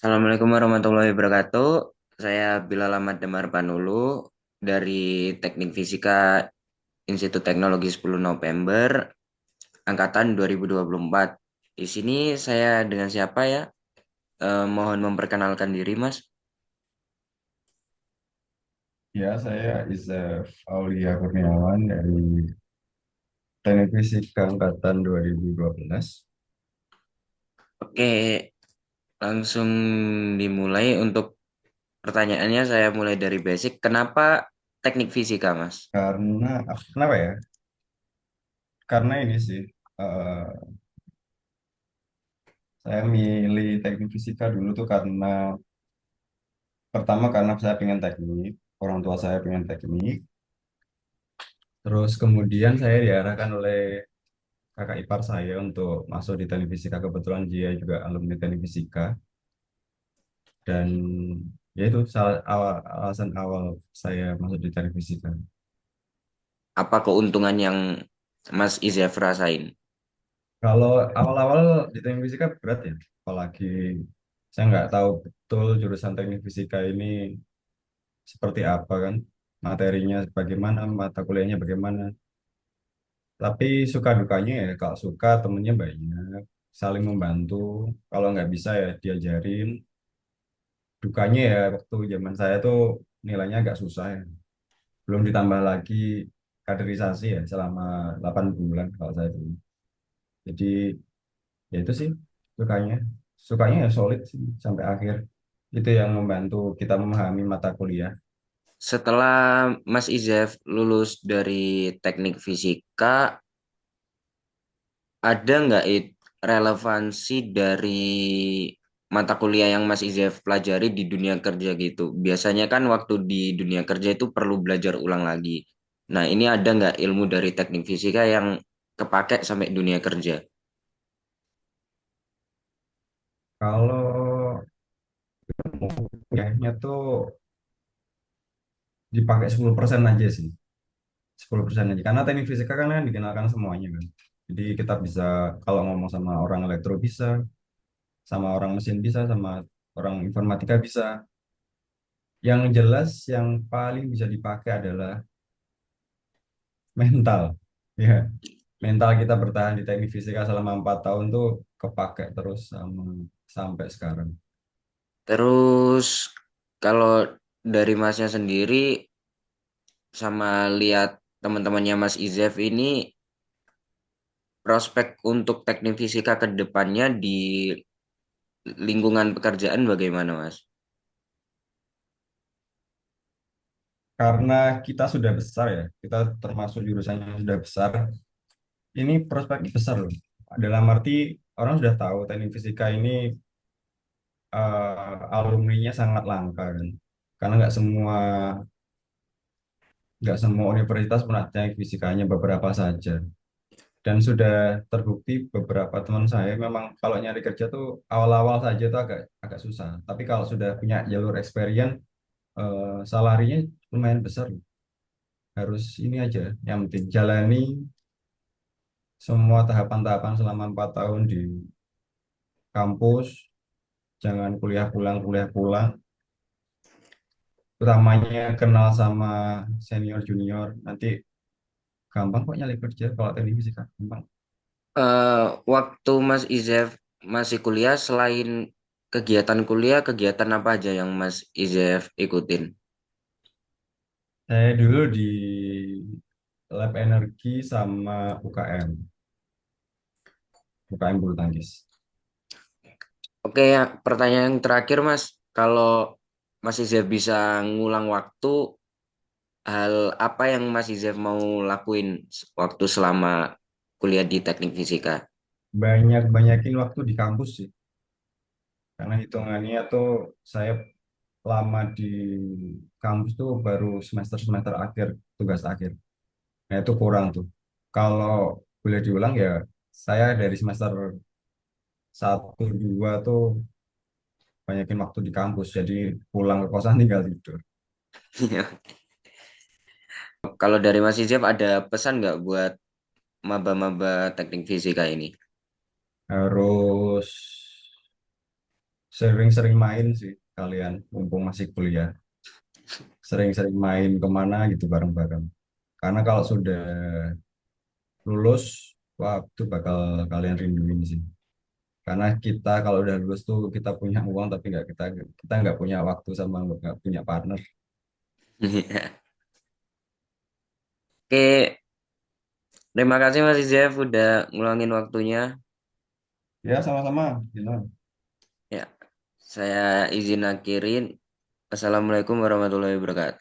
Assalamualaikum warahmatullahi wabarakatuh. Saya Bilal Ahmad Damar Panulu dari Teknik Fisika Institut Teknologi 10 November angkatan 2024. Di sini saya dengan siapa ya? Mohon memperkenalkan diri, Mas. Ya, saya Isef Aulia Kurniawan dari Teknik Fisika Angkatan 2012. Oke, langsung dimulai untuk pertanyaannya saya mulai dari basic. Kenapa Teknik Fisika, Mas? Kenapa ya? Karena ini sih, eh, saya milih Teknik Fisika dulu tuh karena pertama karena saya pengen teknik, orang tua saya pengen teknik, terus kemudian saya diarahkan oleh kakak ipar saya untuk masuk di Teknik Fisika. Kebetulan dia juga alumni Teknik Fisika dan ya itu alasan awal saya masuk di Teknik Fisika. Apa keuntungan yang Mas Izef rasain? Kalau awal-awal di teknik fisika berat ya, apalagi saya nggak tahu betul jurusan teknik fisika ini seperti apa kan, materinya bagaimana, mata kuliahnya bagaimana. Tapi suka dukanya ya, kalau suka temennya banyak, saling membantu. Kalau nggak bisa ya diajarin. Dukanya ya waktu zaman saya tuh nilainya agak susah ya. Belum ditambah lagi kaderisasi ya selama 8 bulan kalau saya dulu. Jadi ya itu sih sukanya sukanya ya solid sih sampai akhir itu yang membantu kita memahami mata kuliah. Setelah Mas Izef lulus dari teknik fisika, ada nggak relevansi dari mata kuliah yang Mas Izef pelajari di dunia kerja gitu? Biasanya kan waktu di dunia kerja itu perlu belajar ulang lagi. Nah, ini ada nggak ilmu dari teknik fisika yang kepake sampai dunia kerja? Kalau kuliahnya tuh dipakai 10% aja sih, 10% aja karena teknik fisika kan dikenalkan semuanya kan. Jadi kita bisa kalau ngomong sama orang elektro bisa, sama orang mesin bisa, sama orang informatika bisa. Yang jelas yang paling bisa dipakai adalah mental. Ya, mental kita bertahan di teknik fisika selama 4 tahun tuh kepake terus sampai sekarang. Terus kalau dari Masnya sendiri sama lihat teman-temannya Mas Izef ini prospek untuk teknik fisika ke depannya di lingkungan pekerjaan bagaimana, Mas? Karena kita sudah besar ya, kita termasuk jurusan yang sudah besar, ini prospek besar loh. Dalam arti orang sudah tahu teknik fisika ini alumninya sangat langka kan. Karena nggak semua universitas punya teknik fisikanya, beberapa saja. Dan sudah terbukti beberapa teman saya memang kalau nyari kerja tuh awal-awal saja tuh agak agak susah. Tapi kalau sudah punya jalur experience, salarinya lumayan besar loh. Harus ini aja, yang penting jalani semua tahapan-tahapan selama 4 tahun di kampus, jangan kuliah pulang, utamanya kenal sama senior junior, nanti gampang kok nyari kerja kalau teknik fisika, gampang. Waktu Mas Izef masih kuliah, selain kegiatan kuliah, kegiatan apa aja yang Mas Izef ikutin? Saya dulu di lab energi sama UKM bulu tangkis. Oke, ya, pertanyaan yang terakhir, Mas. Kalau Mas Izef bisa ngulang waktu, hal apa yang Mas Izef mau lakuin waktu selama kuliah di teknik fisika? Banyak-banyakin waktu di kampus sih, karena hitungannya tuh saya lama di kampus tuh baru semester-semester akhir, tugas akhir. Nah itu kurang tuh. Kalau boleh diulang ya, saya dari semester 1 2 tuh banyakin waktu di kampus, jadi pulang ke kosan tinggal tidur. Kalau dari Mas Izef ada pesan nggak buat maba-maba teknik fisika ini? Harus sering-sering main sih kalian, mumpung masih kuliah. Sering-sering main kemana gitu bareng-bareng. Karena kalau sudah lulus, wah itu bakal kalian rinduin sih. Karena kita kalau udah lulus tuh kita punya uang tapi nggak kita nggak punya waktu sama nggak punya partner. Iya. Oke, terima kasih Mas Jeff udah ngulangin waktunya. Ya sama-sama. Gimana? Ya, saya izin akhirin. Assalamualaikum warahmatullahi wabarakatuh.